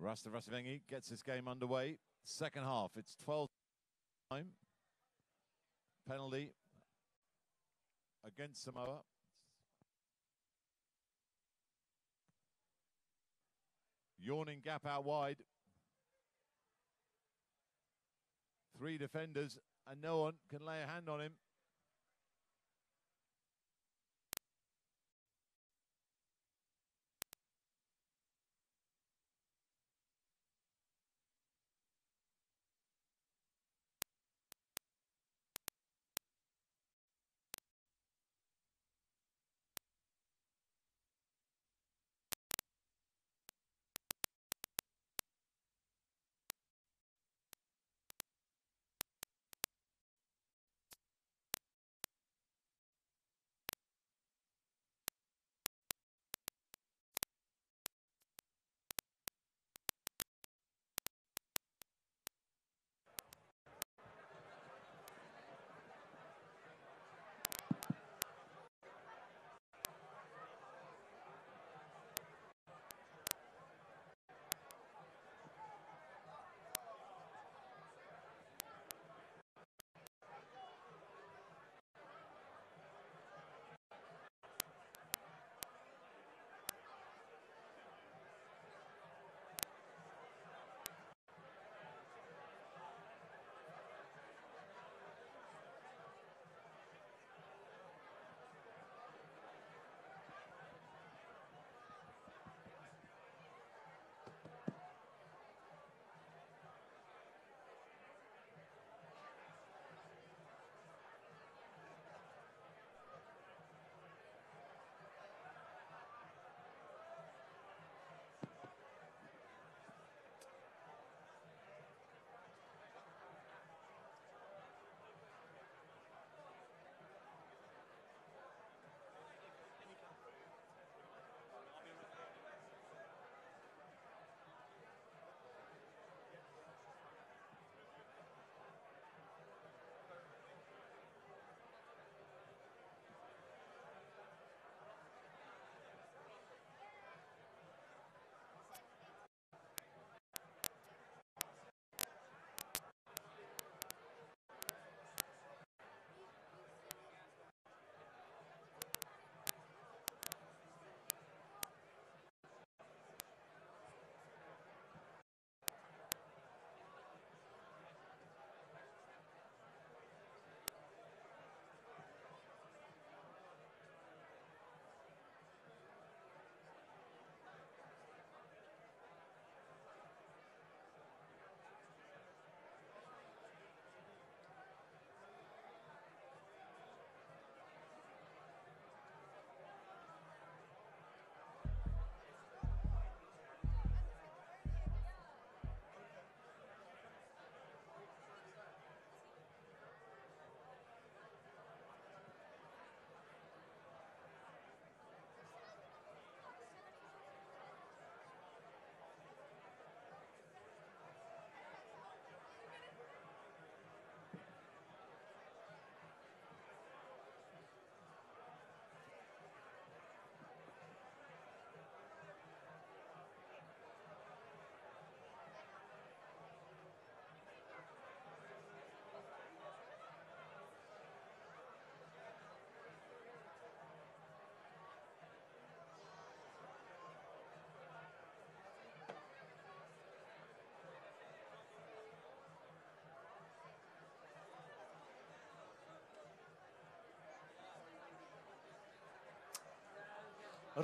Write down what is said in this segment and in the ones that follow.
Rastafari gets this game underway. Second half, it's 12 time. Penalty against Samoa. Yawning gap out wide. 3 defenders and no one can lay a hand on him.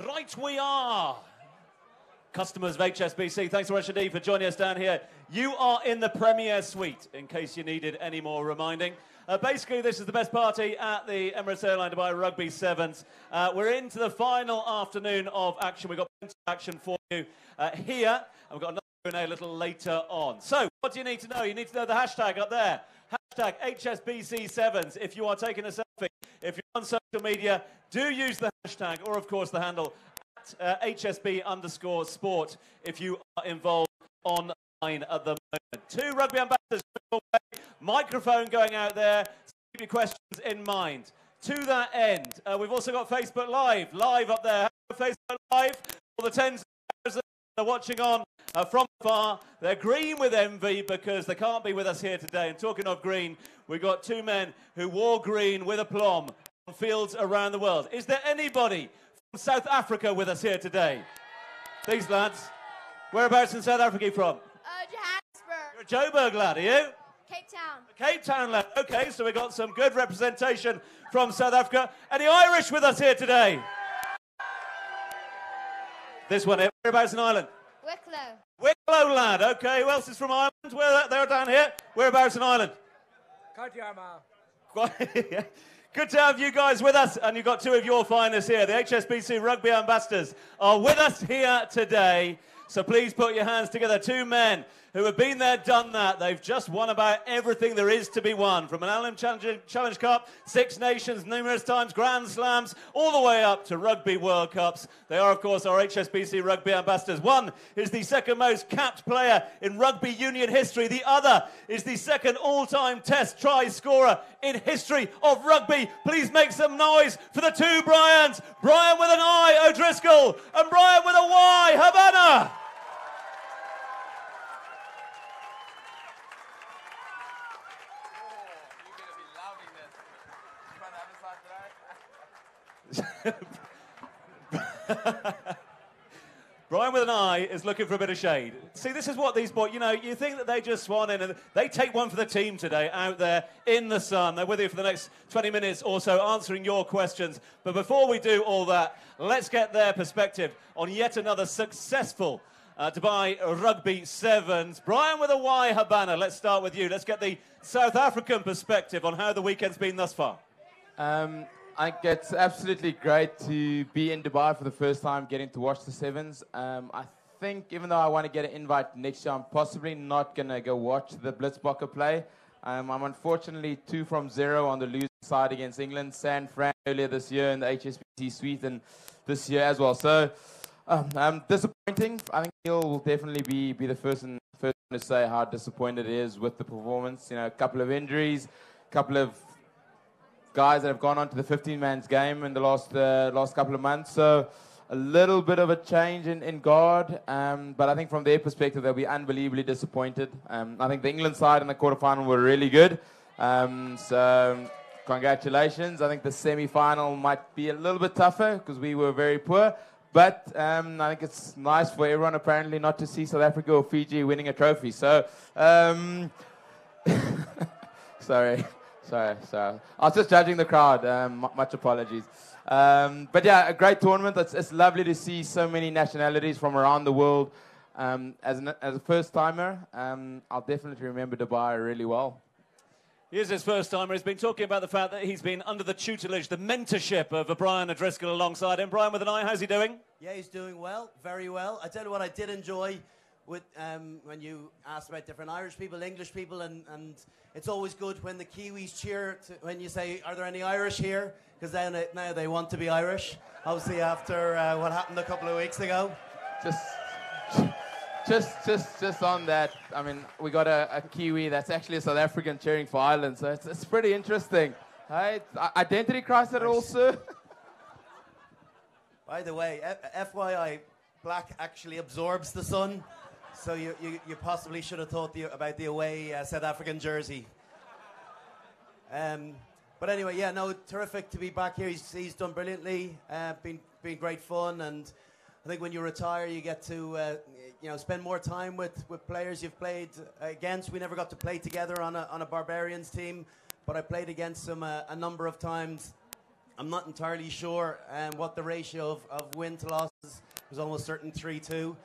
Right we are. Customers of HSBC, thanks so much indeed for joining us down here. You are in the Premier Suite, in case you needed any more reminding. Basically, this is the best party at the Emirates Airline Dubai Rugby Sevens. We're into the final afternoon of action. We've got plenty of action for you here, and we've got another Q&A a little later on. So, what do you need to know? You need to know the hashtag up there. Hashtag HSBC Sevens if you are taking a selfie. If you're on social media, do use the hashtag, or of course the handle at HSB_sport if you are involved online at the moment. 2 rugby ambassadors, microphone going out there, so keep your questions in mind. To that end, we've also got Facebook Live up there. Facebook Live for the tens of thousands They're watching on from afar. They're green with envy because they can't be with us here today. And talking of green, we've got two men who wore green with aplomb on fields around the world. Is there anybody from South Africa with us here today? These lads. Whereabouts in South Africa are you from? Johannesburg. You're a Joburg lad, are you? Cape Town. Cape Town lad. Okay, so we've got some good representation from South Africa. Any Irish with us here today? This one here. Whereabouts in Ireland? Wicklow. Wicklow lad. Okay, who else is from Ireland? They're down here. Whereabouts in Ireland? County Armagh. Good to have you guys with us, and you've got two of your finest here. The HSBC Rugby Ambassadors are with us here today. So please put your hands together. Two men who have been there, done that. They've just won about everything there is to be won. From an Allen Challenge Cup, Six Nations, numerous times, Grand Slams, all the way up to Rugby World Cups. They are, of course, our HSBC Rugby Ambassadors. One is the second most capped player in rugby union history. The other is the second all-time test try scorer in history of rugby. Please make some noise for the two Bryans. Bryan with an I, O'Driscoll, and Bryan with a Y, Habana. Bryan with an I is looking for a bit of shade. See, this is what these boys, you know, you think that they just swan in and they take one for the team today out there in the sun. They're with you for the next 20 minutes or so answering your questions. But before we do all that, let's get their perspective on yet another successful Dubai Rugby Sevens. Bryan with a Y, Habana, let's start with you. Let's get the South African perspective on how the weekend's been thus far. I think it's absolutely great to be in Dubai for the first time, getting to watch the Sevens. I think even though I want to get an invite next year, I'm possibly not going to go watch the Blitzbokke play. I'm unfortunately 2 from 0 on the losing side against England, San Fran earlier this year in the HSBC Suite, and this year as well. So disappointing. I think Neil will definitely be the first to say how disappointed he is with the performance. You know, a couple of injuries, a couple of guys that have gone on to the 15-man's game in the last couple of months. So a little bit of a change in guard. But I think from their perspective, they'll be unbelievably disappointed. I think the England side in the quarterfinal were really good. So congratulations. I think the semi-final might be a little bit tougher because we were very poor. But I think it's nice for everyone apparently not to see South Africa or Fiji winning a trophy. So, sorry. I was just judging the crowd. Much apologies. But yeah, a great tournament. It's lovely to see so many nationalities from around the world. As a first-timer, I'll definitely remember Dubai really well. Here's his first-timer. He's been talking about the fact that he's been under the tutelage, the mentorship of Bryan O'Driscoll alongside him. Bryan with an I, how's he doing? Yeah, he's doing well, very well. I tell you what I did enjoy with when you asked about different Irish people, English people, and it's always good when the Kiwis cheer when you say, are there any Irish here? Because now they want to be Irish, obviously after what happened a couple of weeks ago. Just on that, I mean, we got a Kiwi that's actually a South African cheering for Ireland, so it's pretty interesting. Right? Identity crisis also. By the way, FYI, black actually absorbs the sun. So you possibly should have thought about the away South African jersey. But anyway, yeah, no, terrific to be back here. He's done brilliantly. Been great fun, and I think when you retire, you get to spend more time with players you've played against. We never got to play together on a Barbarians team, but I played against them a number of times. I'm not entirely sure what the ratio of win to losses. It was almost certain 3-2.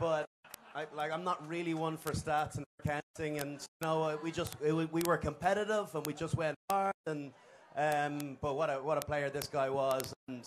But I'm not really one for stats and counting, and we were competitive and we just went hard. And but what a player this guy was, and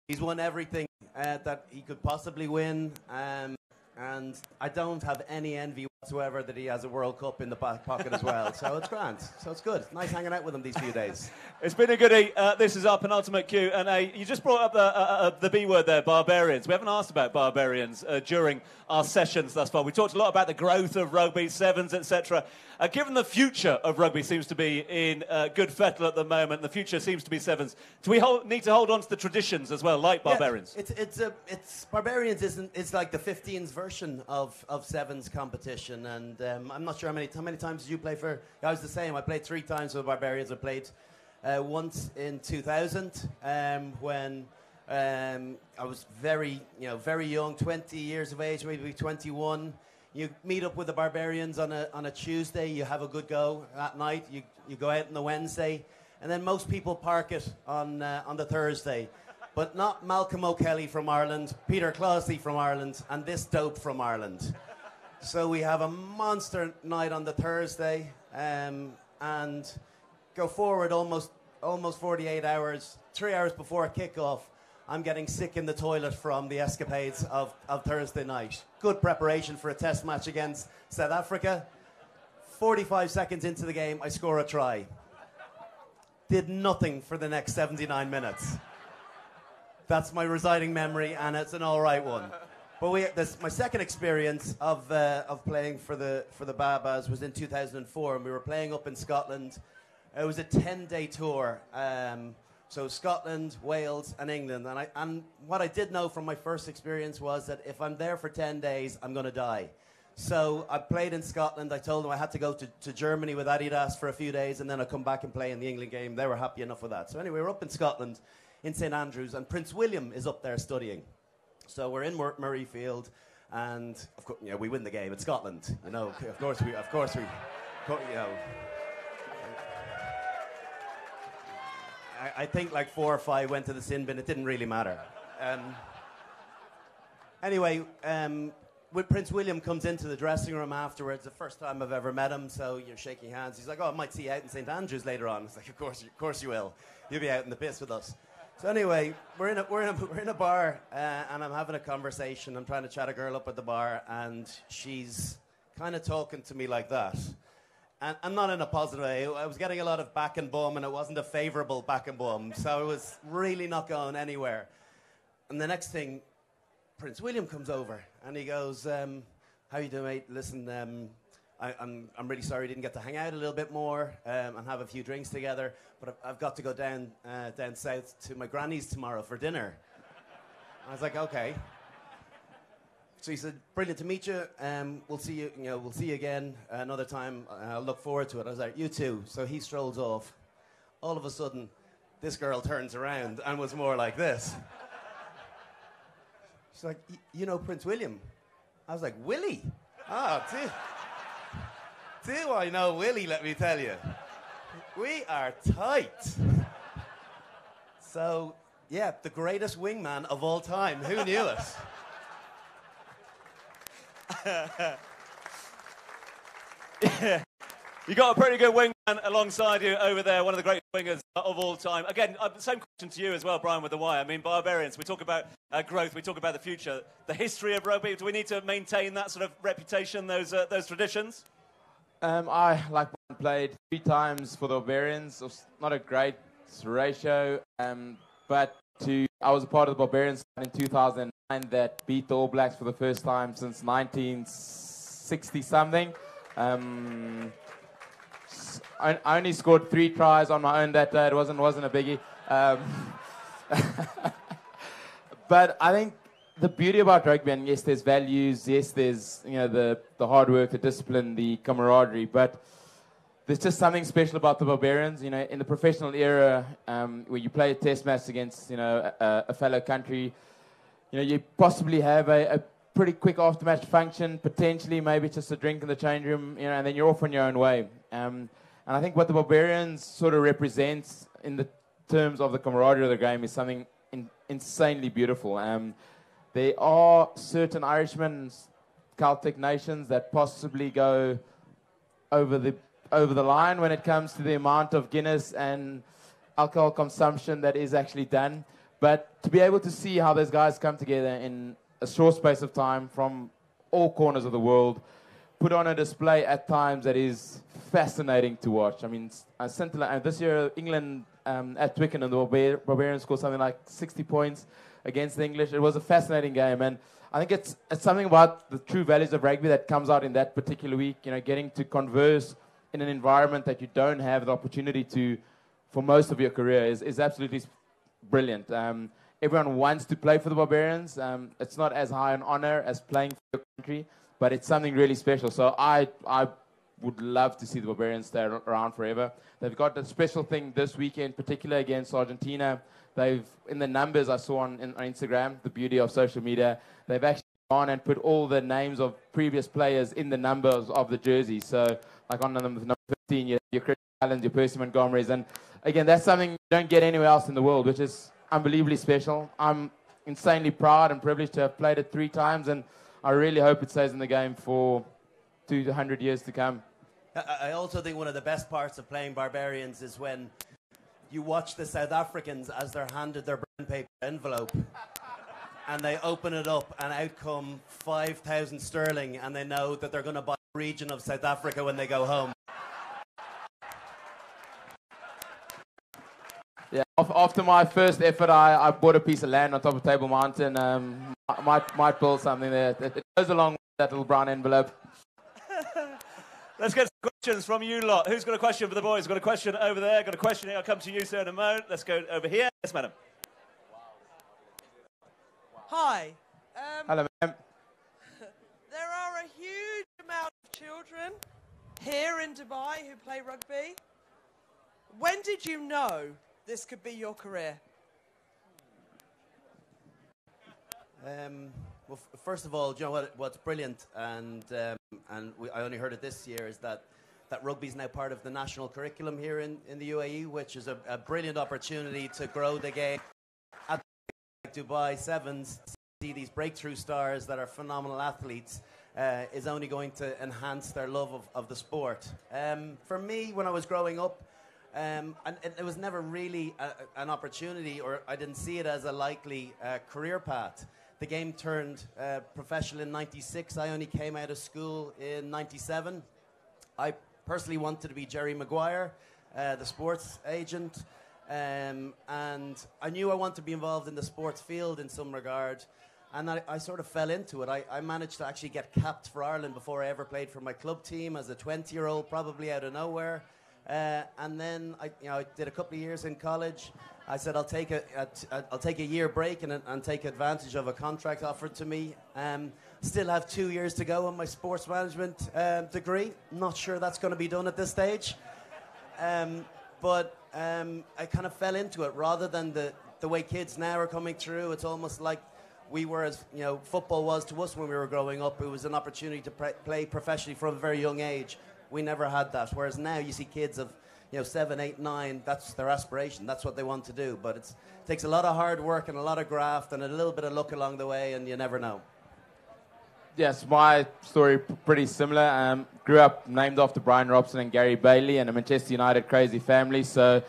he's won everything that he could possibly win. And I don't have any envy whatsoever that he has a World Cup in the back pocket as well. So it's grand. So it's good. Nice hanging out with him these few days. It's been a goodie. This is our penultimate Q&A. You just brought up the B word there, barbarians. We haven't asked about barbarians during our sessions thus far. We talked a lot about the growth of rugby, sevens, etc. Given the future of rugby seems to be in good fettle at the moment, the future seems to be sevens. Do we need to hold on to the traditions as well, like barbarians? Yeah, it's barbarians it's like the 15s version of sevens competition, and I'm not sure how many times did you play for. I was the same. I played 3 times for barbarians. I played once in 2000 when I was very young, 20 years of age, maybe 21. You meet up with the barbarians on a Tuesday. You have a good go at night. You go out on the Wednesday, and then most people park it on the Thursday, but not Malcolm O'Kelly from Ireland, Peter Closley from Ireland, and this dope from Ireland. So we have a monster night on the Thursday, and go forward almost 48 hours, 3 hours before kickoff. I'm getting sick in the toilet from the escapades of Thursday night. Good preparation for a test match against South Africa. 45 seconds into the game, I score a try. Did nothing for the next 79 minutes. That's my residing memory, and it's an all right one. But my second experience of playing for the Babas was in 2004, and we were playing up in Scotland. It was a 10-day tour. So Scotland, Wales, and England. And what I did know from my first experience was that if I'm there for 10 days, I'm going to die. So I played in Scotland. I told them I had to go to Germany with Adidas for a few days, and then I'd come back and play in the England game. They were happy enough with that. So anyway, we're up in Scotland, in St Andrews, and Prince William is up there studying. So we're in Murrayfield, and of course, we win the game. It's Scotland, Of course we. I think like 4 or 5 went to the sin bin. It didn't really matter. Anyway, when Prince William comes into the dressing room afterwards, the first time I've ever met him, so you're shaking hands. He's like, "Oh, I might see you out in St Andrews later on." It's like, "Of course you will. You'll be out in the piss with us." So anyway, we're in a bar, and I'm having a conversation. I'm trying to chat a girl up at the bar, and she's kind of talking to me like that. And not in a positive way. I was getting a lot of back and bum, and it wasn't a favourable back and bum. So it was really not going anywhere. And the next thing, Prince William comes over, and he goes, "How you doing, mate? Listen, I'm really sorry I didn't get to hang out a little bit more and have a few drinks together, but I've got to go down south to my granny's tomorrow for dinner." I was like, "Okay." So he said, "Brilliant to meet you. We'll see you. We'll see you again another time. I'll look forward to it." I was like, "You too." So he strolls off. All of a sudden, this girl turns around and was more like this. She's like, "You know Prince William?" I was like, "Willie? Ah, do I know Willie? Let me tell you, we are tight." So yeah, the greatest wingman of all time. Who knew it? Yeah. You got a pretty good wingman alongside you over there, one of the great wingers of all time. Again, same question to you as well, Bryan, with the why. I mean, barbarians, we talk about growth, we talk about the future. The history of rugby, do we need to maintain that sort of reputation, those traditions? I, like Bryan, played 3 times for the Barbarians. It was not a great ratio, but I was a part of the Barbarians in 2009 that beat the All Blacks for the first time since 1960-something. I only scored 3 tries on my own that day. It wasn't a biggie. But I think the beauty about rugby, and yes, there's values, yes, there's the hard work, the discipline, the camaraderie, but there's just something special about the Barbarians. In the professional era, where you play a test match against a fellow country, you possibly have a pretty quick aftermatch function, potentially maybe just a drink in the change room, and then you're off on your own way. And I think what the Barbarians sort of represents in the terms of the camaraderie of the game is something insanely beautiful. There are certain Irishmen, Celtic nations that possibly go over the line when it comes to the amount of Guinness and alcohol consumption that is actually done. But to be able to see how those guys come together in a short space of time from all corners of the world, put on a display at times that is fascinating to watch. I mean, this year, England at Twickenham, the Barbarians scored something like 60 points against the English. It was a fascinating game, and I think it's something about the true values of rugby that comes out in that particular week. You know, getting to converse in an environment that you don't have the opportunity to for most of your career is absolutely brilliant. Everyone wants to play for the Barbarians. It's not as high an honor as playing for your country, but it's something really special. So I would love to see the Barbarians stay around forever. They've got a special thing this weekend, particularly against Argentina. They've, in the numbers I saw on Instagram, the beauty of social media, they've actually gone and put all the names of previous players in the numbers of the jersey. So, like on number 15, you have your Chris Allen, your Percy Montgomerys. And again, that's something you don't get anywhere else in the world, which is unbelievably special. I'm insanely proud and privileged to have played it 3 times, and I really hope it stays in the game for 200 years to come. I also think one of the best parts of playing Barbarians is when you watch the South Africans as they're handed their brown paper envelope and they open it up and out come 5,000 sterling, and they know that they're going to buy a region of South Africa when they go home. Yeah, after my first effort, I bought a piece of land on top of Table Mountain. Might build something there. It goes along with that little brown envelope. Let's get some questions from you lot. Who's got a question for the boys? Got a question over there? Got a question here? I'll come to you, sir, in a moment. Let's go over here. Yes, madam. Hi. Hello, ma'am. There are a huge amount of children here in Dubai who play rugby. When did you know this could be your career? Well, first of all, do you know what's brilliant, and I only heard it this year, is that rugby is now part of the national curriculum here in the UAE, which is a brilliant opportunity to grow the game. At Dubai Sevens, see these breakthrough stars that are phenomenal athletes is only going to enhance their love of the sport. For me, when I was growing up, and it was never really an opportunity, or I didn't see it as a likely career path. The game turned professional in '96. I only came out of school in '97. I personally wanted to be Jerry Maguire, the sports agent, and I knew I wanted to be involved in the sports field in some regard, and I sort of fell into it. I managed to actually get capped for Ireland before I ever played for my club team as a 20-year-old, probably out of nowhere. And then I did a couple of years in college. I said I'll take a year break and take advantage of a contract offered to me. Still have 2 years to go on my sports management degree. Not sure that's going to be done at this stage. But I kind of fell into it rather than the way kids now are coming through. It's almost like we were, as football was to us when we were growing up. It was an opportunity to play professionally from a very young age. We never had that. Whereas now you see kids of 7, 8, 9, that's their aspiration. That's what they want to do. But it takes a lot of hard work and a lot of graft and a little bit of luck along the way, and you never know. Yes, my story pretty similar. Grew up named after Bryan Robson and Gary Bailey, and a Manchester United crazy family. So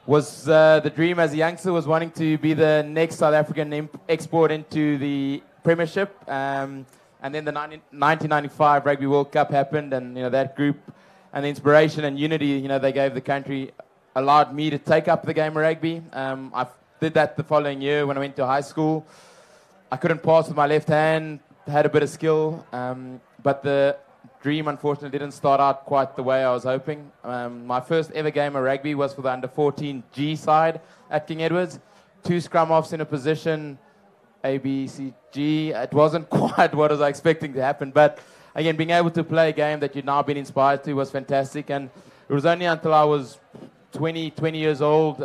was the dream as a youngster was wanting to be the next South African export into the Premiership. And then the 1995 Rugby World Cup happened, and that group and the inspiration and unity they gave the country allowed me to take up the game of rugby. I did that the following year when I went to high school. I couldn't pass with my left hand, had a bit of skill, but the dream unfortunately didn't start out quite the way I was hoping. My first ever game of rugby was for the under-14 G side at King Edwards. 2 scrum-offs in a position, A, B, C, G. It wasn't quite what I was expecting to happen, but again, being able to play a game that you've now been inspired to was fantastic. And it was only until I was 20 years old,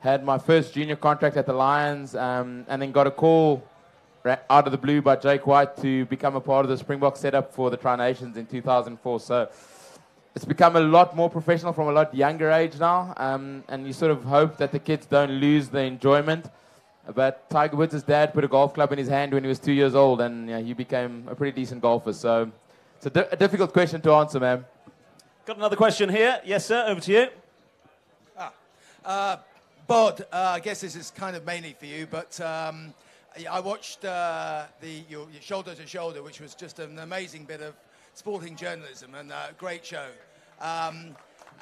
had my first junior contract at the Lions, and then got a call out of the blue by Jake White to become a part of the Springbok setup for the Tri-Nations in 2004. So it's become a lot more professional from a lot younger age now, and you sort of hope that the kids don't lose the enjoyment. But Tiger Woods' dad put a golf club in his hand when he was 2 years old, and he became a pretty decent golfer. So it's a difficult question to answer, man. Got another question here. Yes, sir, over to you. Bod, I guess this is kind of mainly for you, but I watched your Shoulder to Shoulder, which was just an amazing bit of sporting journalism, and great show.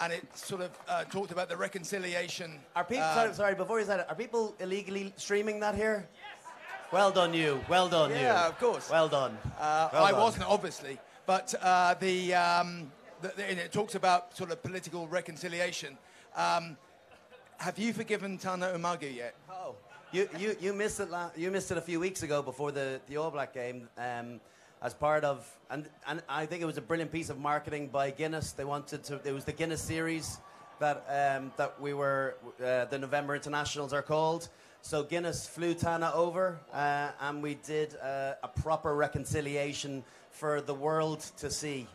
And it sort of talked about the reconciliation. Are people, sorry, before you said it, are people illegally streaming that here? Well done, you. Well done, you. Yeah, of course. Well done. I wasn't, obviously. But and it talks about sort of political reconciliation. Have you forgiven Tana Umaga yet? Oh, you missed it. You missed it a few weeks ago before the All Black game. As part of, and I think it was a brilliant piece of marketing by Guinness. They wanted to. It was the Guinness series that we were. The November Internationals are called. So Guinness flew Tana over, and we did a proper reconciliation for the world to see.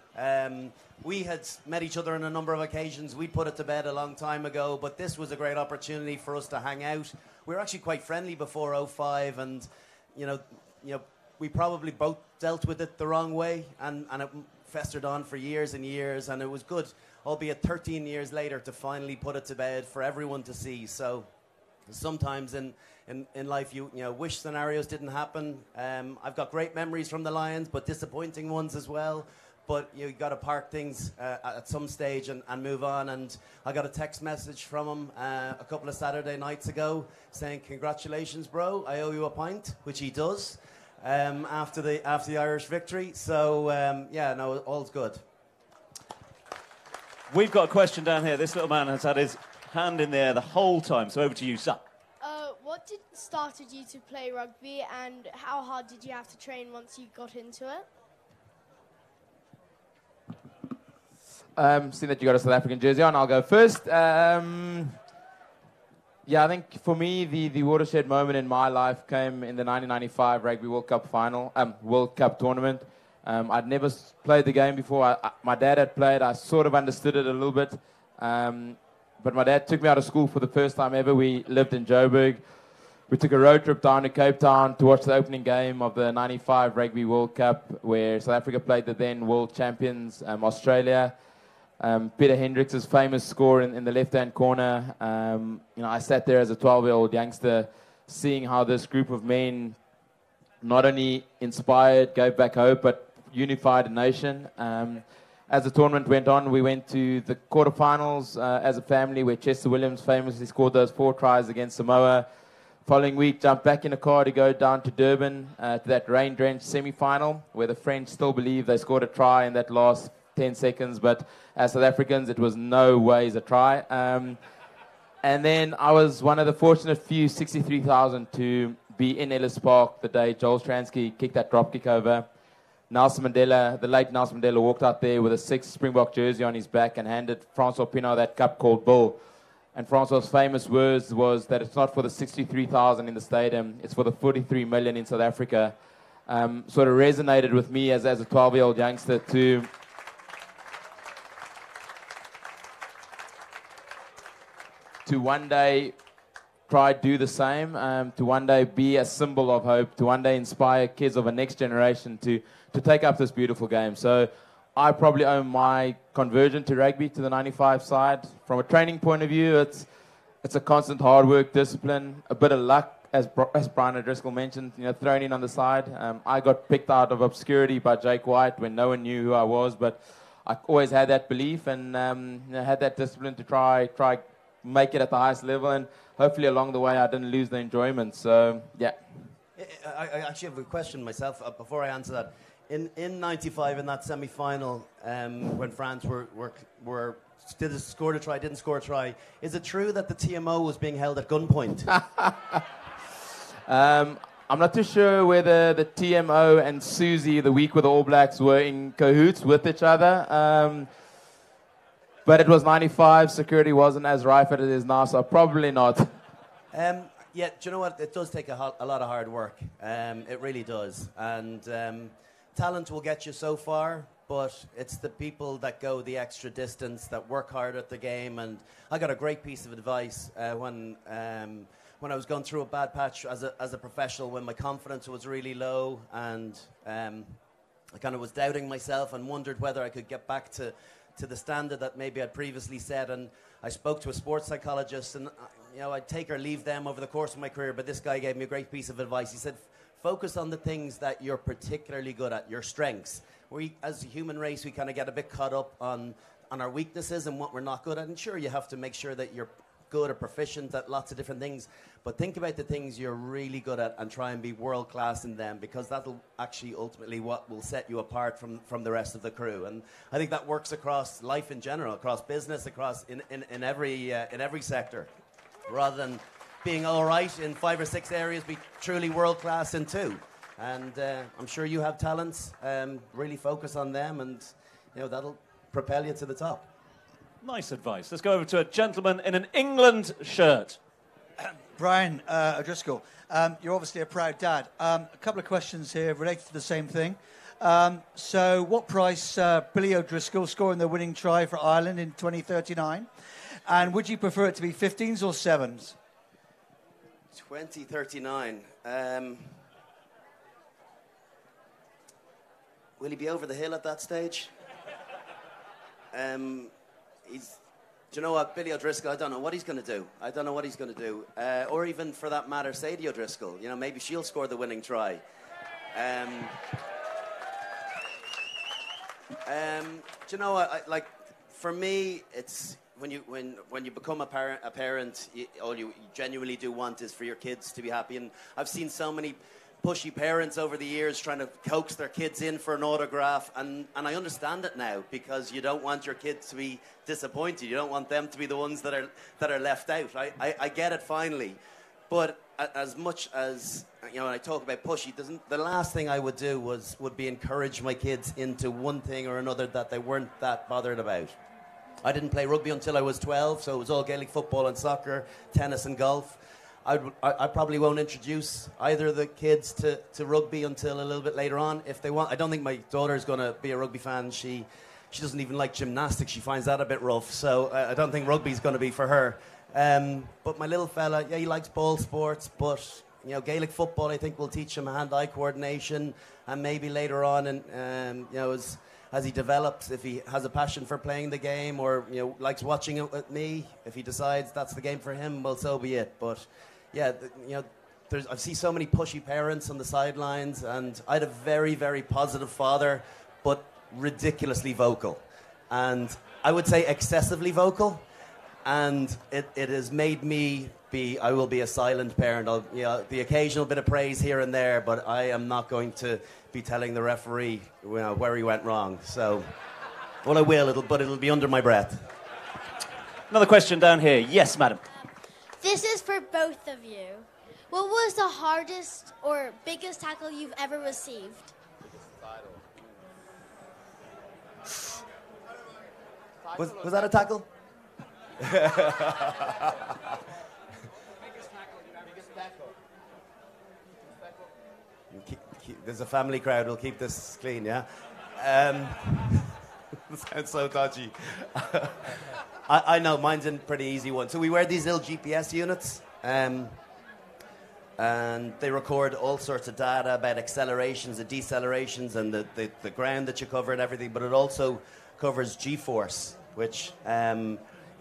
We had met each other on a number of occasions. We put it to bed a long time ago, but this was a great opportunity for us to hang out. We were actually quite friendly before '05, and you know, we probably both dealt with it the wrong way, and it festered on for years and years, and it was good, albeit 13 years later, to finally put it to bed for everyone to see. So sometimes in life, you wish scenarios didn't happen. I've got great memories from the Lions, but disappointing ones as well. But you got to park things at some stage and move on. And I got a text message from him a couple of Saturday nights ago saying, "Congratulations, bro. I owe you a pint," which he does after the Irish victory. So yeah, no, all's good. We've got a question down here. This little man has had his hand in the air the whole time. So over to you, sir. What started you to play rugby, and how hard did you have to train once you got into it? Seeing that you got a South African jersey on, I'll go first. Yeah, I think for me, the watershed moment in my life came in the 1995 Rugby World Cup final, World Cup tournament. I'd never played the game before. My dad had played. I sort of understood it a little bit. But my dad took me out of school for the first time ever. We lived in Joburg. We took a road trip down to Cape Town to watch the opening game of the 95 Rugby World Cup, where South Africa played the then world champions, Australia. Peter Hendricks' famous score in the left-hand corner. I sat there as a 12-year-old youngster, seeing how this group of men not only inspired, gave back hope, but unified a nation. As the tournament went on, we went to the quarterfinals as a family, where Chester Williams famously scored those 4 tries against Samoa. Following week, jumped back in a car to go down to Durban to that rain-drenched semi-final, where the French still believe they scored a try in that last 10 seconds, but as South Africans, it was no ways a try. And then I was one of the fortunate few 63,000 to be in Ellis Park the day Joel Stransky kicked that drop kick over. Nelson Mandela, the late Nelson Mandela, walked out there with a 6 Springbok jersey on his back and handed Francois Pienaar that cup called Bull. And Francois' famous words was that it's not for the 63,000 in the stadium, it's for the 43 million in South Africa. Sort of resonated with me as a 12-year-old youngster to one day try to do the same, to one day be a symbol of hope, to one day inspire kids of a next generation to take up this beautiful game. So I probably owe my conversion to rugby, to the 95 side. From a training point of view, it's a constant hard work, discipline, a bit of luck, as Bryan O'Driscoll mentioned, thrown in on the side. I got picked out of obscurity by Jake White when no one knew who I was, but I always had that belief and had that discipline to try make it at the highest level, and hopefully along the way I didn't lose the enjoyment. So yeah. I actually have a question myself before I answer that. In '95, in that semi-final, when France were did score a try, didn't score a try, is it true that the TMO was being held at gunpoint? I'm not too sure whether the TMO and Susie, the week with the All Blacks, were in cahoots with each other. But it was 95, security wasn't as rife as it is now, so probably not. Yeah, do you know what? It does take a lot of hard work. It really does. And talent will get you so far, but it's the people that go the extra distance, that work hard at the game. And I got a great piece of advice when I was going through a bad patch as a professional, when my confidence was really low, and I kind of was doubting myself and wondered whether I could get back to the standard that maybe I'd previously set. And I spoke to a sports psychologist, and I'd take or leave them over the course of my career, but this guy gave me a great piece of advice. He said, focus on the things that you're particularly good at, your strengths. We, as a human race, we kind of get a bit caught up on our weaknesses and what we're not good at. And sure, you have to make sure that you're good or proficient at lots of different things, but think about the things you're really good at and try and be world class in them, because that'll actually ultimately what will set you apart from the rest of the crew. And I think that works across life in general, across business, across in every sector, rather than being all right in 5 or 6 areas, be truly world class in 2. And I'm sure you have talents. Really focus on them, and that'll propel you to the top. Nice advice. Let's go over to a gentleman in an England shirt. Bryan O'Driscoll, you're obviously a proud dad. A couple of questions here related to the same thing. So what price Billy O'Driscoll scoring the winning try for Ireland in 2039? And would you prefer it to be 15s or 7s? 2039. Will he be over the hill at that stage? Do you know what, Billy O'Driscoll, I don't know what he's going to do. I don't know what he's going to do. Or even, for that matter, Sadie O'Driscoll. Maybe she'll score the winning try. Do you know what, for me, it's when you become a parent, all you genuinely do want is for your kids to be happy. And I've seen so many pushy parents over the years trying to coax their kids in for an autograph, and I understand it now, because you don't want your kids to be disappointed. You don't want them to be the ones that are left out. I get it finally, but as much as when I talk about pushy, the last thing I would do would be encourage my kids into one thing or another that they weren't that bothered about. I didn't play rugby until I was 12, so it was all Gaelic football and soccer, tennis and golf. I probably won't introduce either of the kids to rugby until a little bit later on, if they want. I don't think my daughter's going to be a rugby fan. She doesn't even like gymnastics. She finds that a bit rough. So I don't think rugby's going to be for her. But my little fella, he likes ball sports. But Gaelic football, I think, will teach him hand-eye coordination, and maybe later on, and as he develops, if he has a passion for playing the game, or likes watching it with me, if he decides that's the game for him, well, so be it. But yeah, I see so many pushy parents on the sidelines, and I had a very, very positive father, but ridiculously vocal, and I would say excessively vocal, and it has made me I will be a silent parent. The occasional bit of praise here and there, but I am not going to be telling the referee where he went wrong. So, well, I will, but it'll be under my breath. Another question down here. Yes, madam. This is for both of you. What was the hardest or biggest tackle you've ever received? Was that a tackle? There's a family crowd. We'll keep this clean, yeah? Sounds so dodgy. I know, mine's a pretty easy one. So we wear these little GPS units, and they record all sorts of data about accelerations and decelerations and the ground that you cover and everything, but it also covers G-force, which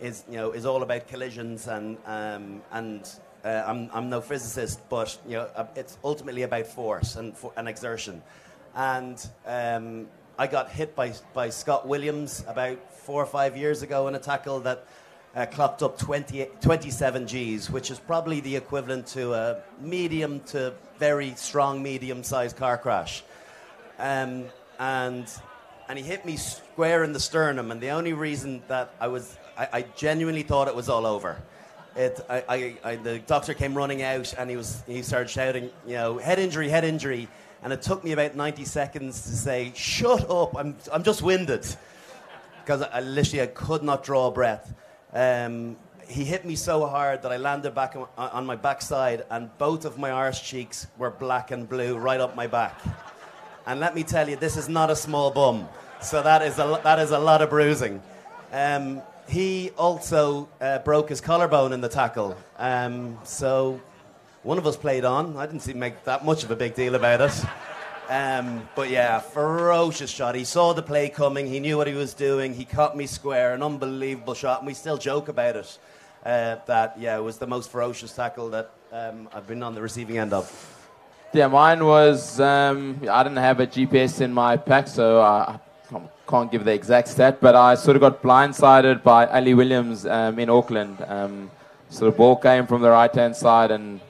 is all about collisions, and I'm no physicist, but it's ultimately about force and exertion. And I got hit by Scott Williams about 4 or 5 years ago in a tackle that clocked up 27 Gs, which is probably the equivalent to a medium to very strong medium-sized car crash. And he hit me square in the sternum, and the only reason that I genuinely thought it was all over. The doctor came running out, and he started shouting, head injury, and it took me about 90 seconds to say, shut up, I'm just winded, because I could not draw a breath. He hit me so hard that I landed back on my backside, and both of my arse cheeks were black and blue right up my back. And let me tell you, this is not a small bum, so that is a lot of bruising. He also broke his collarbone in the tackle. So one of us played on. I didn't make that much of a big deal about it. But yeah, ferocious shot. He saw the play coming. He knew what he was doing. He caught me square. An unbelievable shot. And we still joke about it. It was the most ferocious tackle that I've been on the receiving end of. Yeah, mine was, I didn't have a GPS in my pack, so I can't give the exact stat, but I sort of got blindsided by Ali Williams in Auckland. So the ball came from the right-hand side, and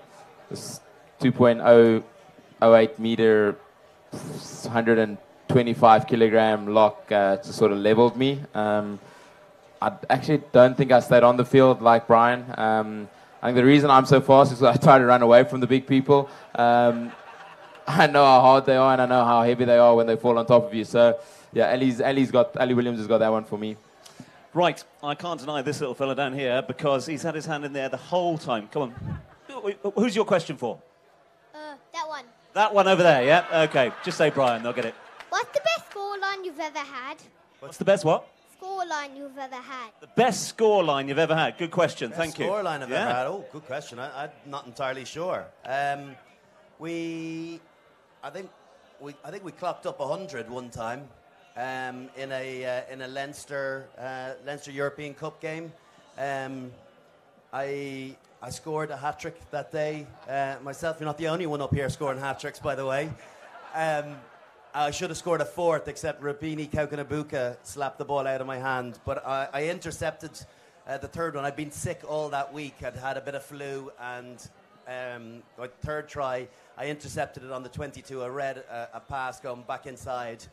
this 2.008 meter, 125 kilogram lock just sort of leveled me. I actually don't think I stayed on the field like Bryan. I think the reason I'm so fast is because I try to run away from the big people. I know how hard they are, and I know how heavy they are when they fall on top of you. So, yeah, Ali Williams has got that one for me. Right, I can't deny this little fella down here because he's had his hand in there the whole time. Come on. Who's your question for? That one. That one over there, yeah? Okay, just say Bryan, they'll get it. What's the best scoreline you've ever had? What's the best what? Scoreline you've ever had. The best scoreline you've ever had. Good question, thank you. Scoreline I've ever had. Oh, good question. I'm not entirely sure. I think we clocked up 100 one time in a Leinster European Cup game. I scored a hat trick that day. Myself, you're not the only one up here scoring hat tricks, by the way. I should have scored a fourth, except Rabini Kaukanabuka slapped the ball out of my hand. But I intercepted the third one. I'd been sick all that week. I'd had a bit of flu, and my third try, I intercepted it on the 22. I read a pass going back inside.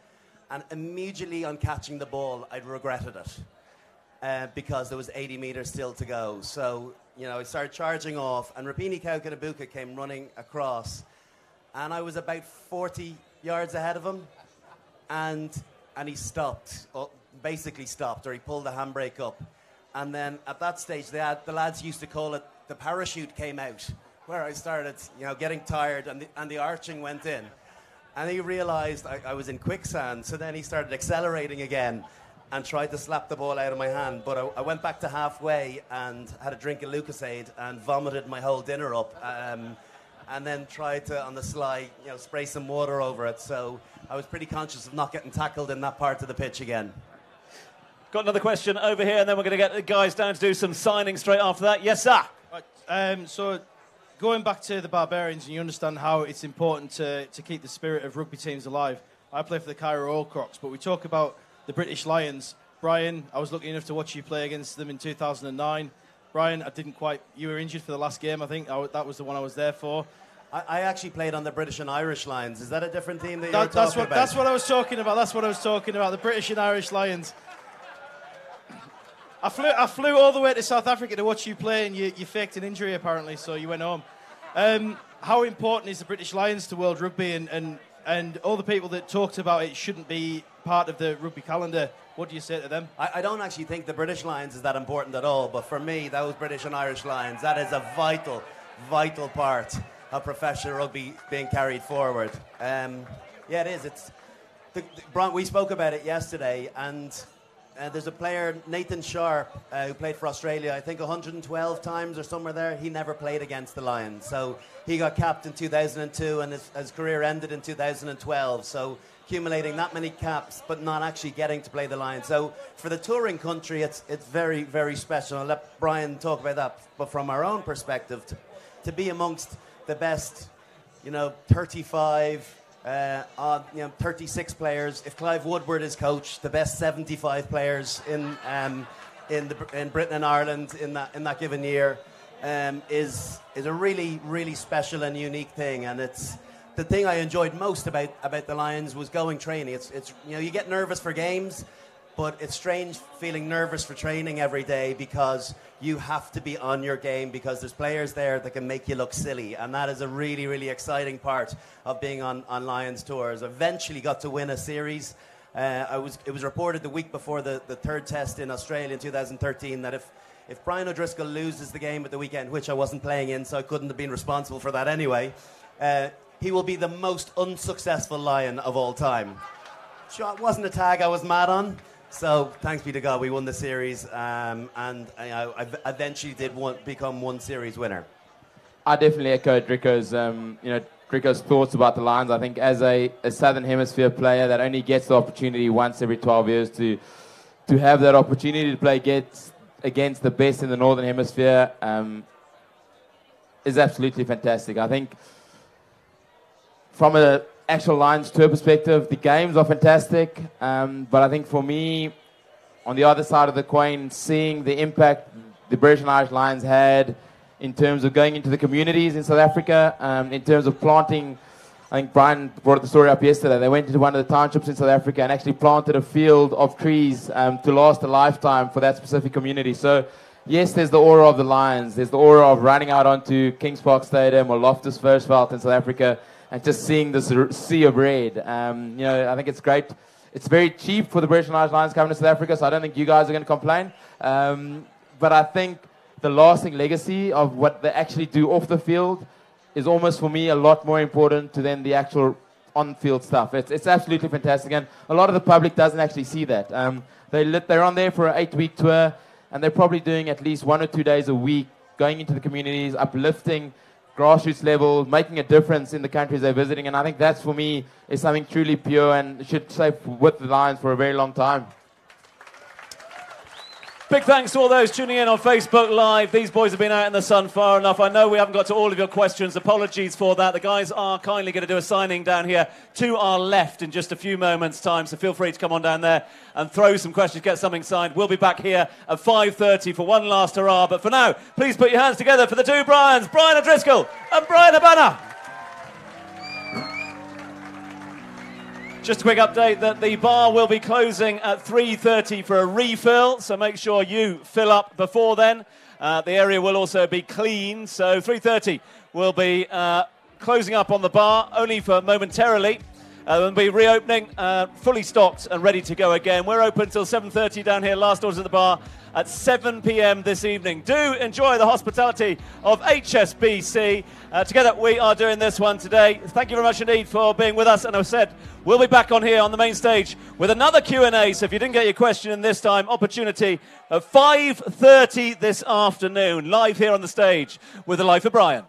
And immediately on catching the ball, I'd regretted it because there was 80 metres still to go. So, I started charging off, and Rabini Kaukanabuka came running across. And I was about 40 yards ahead of him, and he stopped, basically stopped, or he pulled the handbrake up. And then at that stage, the lads used to call it the parachute came out, where I started, getting tired, and the arching went in. And he realised I was in quicksand, so then he started accelerating again and tried to slap the ball out of my hand. But I went back to halfway and had a drink of Lucasade and vomited my whole dinner up. And then tried to, on the sly, spray some water over it. So I was pretty conscious of not getting tackled in that part of the pitch again. Got another question over here, and then we're going to get the guys down to do some signing straight after that. Yes, sir. Right, so going back to the Barbarians, and you understand how it's important to keep the spirit of rugby teams alive. I play for the Cairo All Crocs, but we talk about the British Lions. Bryan, I was lucky enough to watch you play against them in 2009. Bryan, you were injured for the last game, I think. That was the one I was there for. I actually played on the British and Irish Lions. Is that a different team that you're talking about? That's what I was talking about, the British and Irish Lions. I flew all the way to South Africa to watch you play, and you faked an injury, apparently, so you went home. How important is the British Lions to world rugby, and all the people that talked about it shouldn't be part of the rugby calendar? What do you say to them? I don't actually think the British Lions is that important at all, but for me, those British and Irish Lions, that is a vital, vital part of professional rugby being carried forward. Yeah, it is. We spoke about it yesterday, and there's a player, Nathan Sharp, who played for Australia, I think 112 times or somewhere there. He never played against the Lions. So he got capped in 2002, and his career ended in 2012. So accumulating that many caps, but not actually getting to play the Lions. So for the touring country, it's very, very special. I'll let Bryan talk about that. But from our own perspective, to be amongst the best, 35, 36 players. If Clive Woodward is coach, the best 75 players in Britain and Ireland in that given year is a really, really special and unique thing. And it's the thing I enjoyed most about the Lions was going training. It's you get nervous for games, but it's strange feeling nervous for training every day because you have to be on your game because there's players there that can make you look silly. And that is a really, really exciting part of being on Lions tours. Eventually got to win a series. It was reported the week before the third test in Australia in 2013 that if Bryan O'Driscoll loses the game at the weekend, which I wasn't playing in, so I couldn't have been responsible for that anyway, he will be the most unsuccessful Lion of all time. Sure, it wasn't a tag I was mad on. So thanks be to God, we won the series, and I eventually did become one series winner. I definitely echo Drico's, Drico's thoughts about the Lions. I think as a Southern Hemisphere player that only gets the opportunity once every 12 years to have that opportunity to play against the best in the Northern Hemisphere is absolutely fantastic. I think from an actual Lions tour perspective, the games are fantastic. But I think for me, on the other side of the coin, seeing the impact the British and Irish Lions had in terms of going into the communities in South Africa, in terms of planting. I think Bryan brought the story up yesterday. They went into one of the townships in South Africa and actually planted a field of trees to last a lifetime for that specific community. So, yes, there's the aura of the Lions. There's the aura of running out onto Kings Park Stadium or Loftus Versfeld in South Africa and just seeing this sea of red. I think it's great. It's very cheap for the British and Irish Lions coming to South Africa, so I don't think you guys are going to complain. But I think the lasting legacy of what they actually do off the field is almost, for me, a lot more important than the actual on-field stuff. It's absolutely fantastic, and a lot of the public doesn't actually see that. They're on there for an 8-week tour, and they're probably doing at least 1 or 2 days a week, going into the communities, uplifting grassroots level, making a difference in the countries they're visiting, and I think that's, for me, is something truly pure and should stay with the Lions for a very long time. Big thanks to all those tuning in on Facebook Live. These boys have been out in the sun far enough. I know we haven't got to all of your questions. Apologies for that. The guys are kindly going to do a signing down here to our left in just a few moments' time, so feel free to come on down there and throw some questions, get something signed. We'll be back here at 5:30 for one last hurrah. But for now, please put your hands together for the two Bryans, Bryan O'Driscoll and Bryan Habana. Just a quick update that the bar will be closing at 3:30 for a refill, so make sure you fill up before then. The area will also be clean, so 3:30 will be closing up on the bar, only for momentarily. We'll be reopening, fully stocked and ready to go again. We're open till 7:30 down here, last orders at the bar at 7 p.m. this evening. Do enjoy the hospitality of HSBC. Together we are doing this one today. Thank you very much indeed for being with us, and I've said we'll be back on here on the main stage with another Q&A, so if you didn't get your question in this time, opportunity at 5:30 this afternoon, live here on the stage with The Life of Bryan.